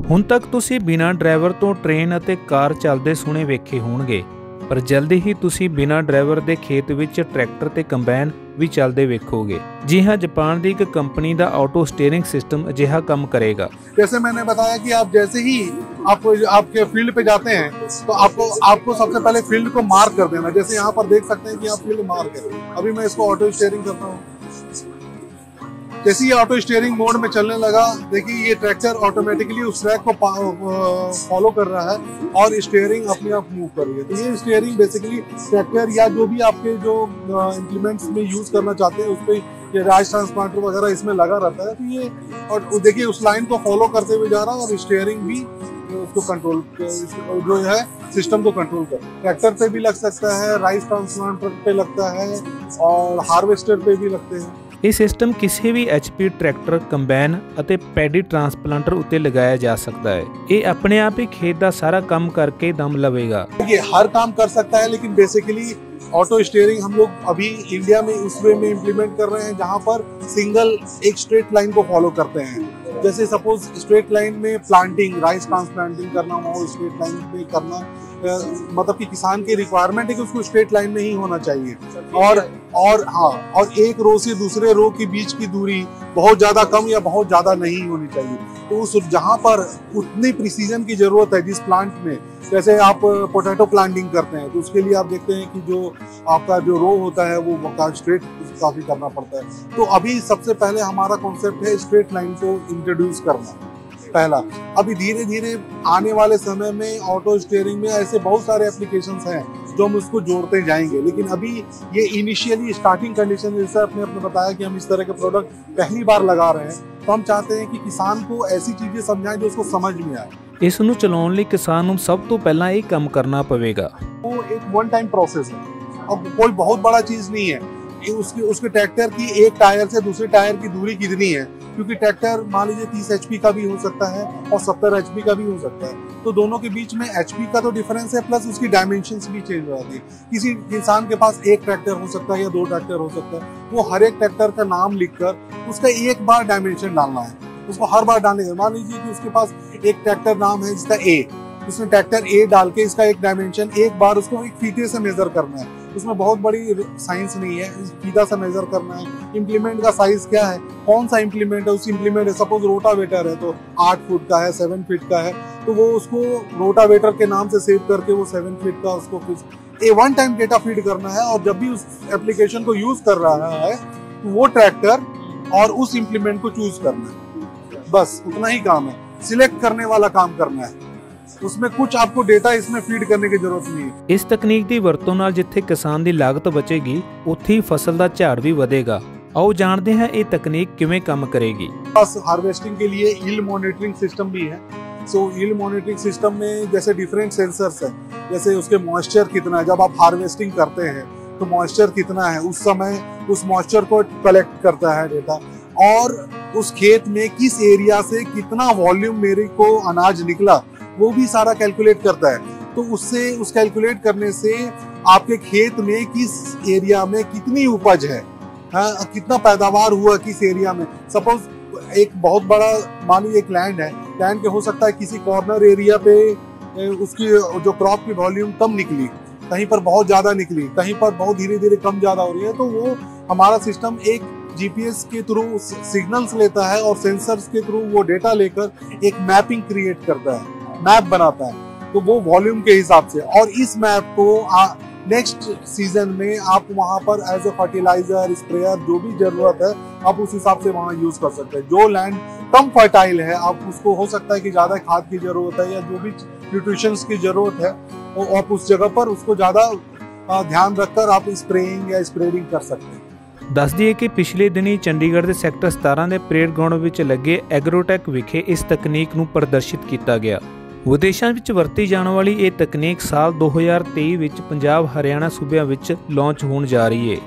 ਹੁਣ तक ਤੁਸੀਂ ਬਿਨਾਂ ਡਰਾਈਵਰ ਤੋਂ ਟ੍ਰੇਨ ਅਤੇ ਕਾਰ ਚੱਲਦੇ ਸੁਣੇ ਵੇਖੇ ਹੋਣਗੇ, ਪਰ ਜਲਦੀ ही ਤੁਸੀਂ ਬਿਨਾਂ ਡਰਾਈਵਰ ਦੇ ਖੇਤ ਵਿੱਚ ट्रैक्टर ਤੇ ਕੰਬਾਈਨ भी चलते वेखोगे। जी हाँ, जापान की एक कंपनी का ऑटो स्टीयरिंग सिस्टम अजिहा काम करेगा। जैसे मैंने बताया कि आप जैसे ही आपके फील्ड पे जाते हैं तो आपको सबसे पहले फील्ड को मार्क कर देना। जैसे यहाँ पर देख सकते हैं कि आप फील्ड मार्क है। अभी मैं इसको ऑटो स्टीयरिंग करता हूँ। जैसे ये ऑटो स्टीयरिंग मोड में चलने लगा, देखिए ये ट्रैक्टर ऑटोमेटिकली उस ट्रैक को फॉलो कर रहा है और स्टीयरिंग अपने आप मूव कर रही है। तो ये स्टीयरिंग बेसिकली ट्रैक्टर या जो भी आपके जो इम्प्लीमेंट्स में यूज करना चाहते हैं उस पर ये राइस ट्रांसप्लांटर वगैरह इसमें लगा रहता है। तो ये और देखिए उस लाइन को फॉलो करते हुए जा रहा है और स्टीयरिंग भी उसको कंट्रोल जो है सिस्टम को कंट्रोल कर। ट्रैक्टर पे भी लग सकता है, राइस ट्रांसप्लांटर पे लगता है और हार्वेस्टर पे भी लगते हैं। ਇਹ ਸਿਸਟਮ ਕਿਸੇ ਵੀ HP ट्रैक्टर, ਕੰਬਾਈਨ ਅਤੇ ਪੈਡੀ ट्रांसप्लांटर ਉੱਤੇ ਲਗਾਇਆ ਜਾ ਸਕਦਾ है। ਇਹ ਆਪਣੇ आप ही खेत ਦਾ सारा काम करके दम लवेगा। ये हर काम कर सकता है, लेकिन बेसिकली ऑटो स्टीयरिंग हम लोग अभी इंडिया में उस वे में इम्प्लीमेंट कर रहे हैं जहाँ पर सिंगल एक स्ट्रेट लाइन को फॉलो करते हैं। जैसे सपोज स्ट्रेट लाइन में प्लांटिंग, राइस ट्रांसप्लांटिंग करना हो, स्ट्रेट लाइन पे करना मतलब कि किसान की रिक्वायरमेंट है कि उसको स्ट्रेट लाइन में ही होना चाहिए। और एक रो से दूसरे रो के बीच की दूरी बहुत ज्यादा कम या बहुत ज्यादा नहीं होनी चाहिए। तो उस जहाँ पर उतनी प्रिसीजन की जरूरत है जिस प्लांट में, जैसे आप पोटैटो प्लांटिंग करते हैं तो उसके लिए आप देखते हैं कि जो आपका जो रो होता है वो स्ट्रेट काफी करना पड़ता है। तो अभी सबसे पहले हमारा कॉन्सेप्ट है स्ट्रेट लाइन को इंट्रोड्यूस करना पहला। अभी धीरे धीरे आने वाले समय में ऑटो स्टीयरिंग में ऐसे बहुत सारे एप्लीकेशंस हैं जो हम उसको जोड़ते जाएंगे, लेकिन अभी ये इनिशियली स्टार्टिंग कंडीशन जैसे आपने बताया कि हम इस तरह के प्रोडक्ट पहली बार लगा रहे हैं, तो हम चाहते हैं कि किसान को ऐसी चीजें समझाएं जो उसको समझ में आए। इस नूं चलाउण लई किसान नूं सब तो पहला ये काम करना पवेगा। वो एक वन टाइम प्रोसेस है और कोई बहुत बड़ा चीज नहीं है। उसके ट्रैक्टर की एक टायर से दूसरे टायर की दूरी कितनी है, क्योंकि ट्रैक्टर मान लीजिए 30 HP का भी हो सकता है और 70 HP का भी हो सकता है। तो दोनों के बीच में HP का तो डिफरेंस है, प्लस उसकी डायमेंशंस भी चेंज हो जाती है। किसी इंसान के पास एक ट्रैक्टर हो सकता है या दो ट्रैक्टर हो सकता है, वो हर एक ट्रैक्टर का नाम लिखकर उसका एक बार डायमेंशन डालना है, उसको हर बार डालने का। मान लीजिए कि उसके पास एक ट्रैक्टर नाम है जिसका A, उसने ट्रैक्टर A डाल के इसका एक डायमेंशन एक बार उसको एक फीते से मेजर करना है। उसमें बहुत बड़ी साइंस नहीं है, फीता से मेजर करना है। इम्प्लीमेंट का साइज क्या है, कौन सा इम्प्लीमेंट है, उस इम्प्लीमेंट है सपोज रोटावेटर है तो 8 फुट का है, 7 फीट का है, तो वो उसको रोटावेटर के नाम से सेव करके वो 7 फीट का उसको फिर वन टाइम डेटा फीड करना है। और जब भी उस एप्लीकेशन को यूज कर रहा है तो वो ट्रैक्टर और उस इम्प्लीमेंट को चूज करना है, बस उतना ही काम है। सिलेक्ट करने वाला काम करना है, उसमें कुछ आपको डेटा इसमें फीड करने की जरूरत नहीं है। इस तकनीक की वरतों नाल जिथे किसान की लागत बचेगी उत्थे ही फसल का झाड़ भी ਵਧੇਗਾ। आओ जानते हैं ये तकनीक किवें काम करेगी। बस हार्वेस्टिंग के लिए यील्ड मॉनिटरिंग सिस्टम भी है। सो यील्ड मॉनिटरिंग सिस्टम में जैसे डिफरेंट सेंसर्स है, जैसे उसके मॉइस्चर कितना है, जब आप हार्वेस्टिंग करते हैं तो मॉइस्चर कितना है, उस समय उस मॉइस्चर को कलेक्ट करता है डेटा, और उस खेत में किस एरिया से कितना वॉल्यूम मेरे को अनाज निकला वो भी सारा कैलकुलेट करता है। तो उससे उस कैलकुलेट करने से आपके खेत में किस एरिया में कितनी उपज है, हाँ, कितना पैदावार हुआ किस एरिया में। सपोज एक बहुत बड़ा मान लीजिए एक लैंड है, लैंड के हो सकता है किसी कॉर्नर एरिया पे उसकी जो क्रॉप की वॉल्यूम कम निकली, कहीं पर बहुत ज्यादा निकली, कहीं पर बहुत धीरे धीरे कम ज्यादा हो रही है। तो वो हमारा सिस्टम एक GPS के थ्रू सिग्नल्स लेता है और सेंसर्स के थ्रू वो डेटा लेकर एक मैपिंग क्रिएट करता है, मैप बनाता है, तो वो वॉल्यूम के हिसाब से। और इस मैप को नेक्स्ट सीजन में आप वहां पर एज ए फर्टिलाइजर, स्प्रेयर जो भी जरूरत है आप उस हिसाब से वहां यूज कर सकते हैं। जो लैंड कम फर्टाइल है आप उसको हो सकता है कि ज्यादा खाद की जरूरत है या जो भी न्यूट्रिशंस की जरूरत है तो आप उस जगह पर उसको ज्यादा ध्यान रखकर आप स्प्रेइंग या स्प्रेडिंग कर सकते हैं। दस दिए कि पिछले दिनी चंडीगढ़ के सैक्टर 17 के परेड ग्राउंड में लगे एग्रोटेक विखे इस तकनीक नूं प्रदर्शित किया गया। विदेशों में वरती जाने वाली ये तकनीक साल 2023 पंजाब हरियाणा सूबे लॉन्च होने जा रही है।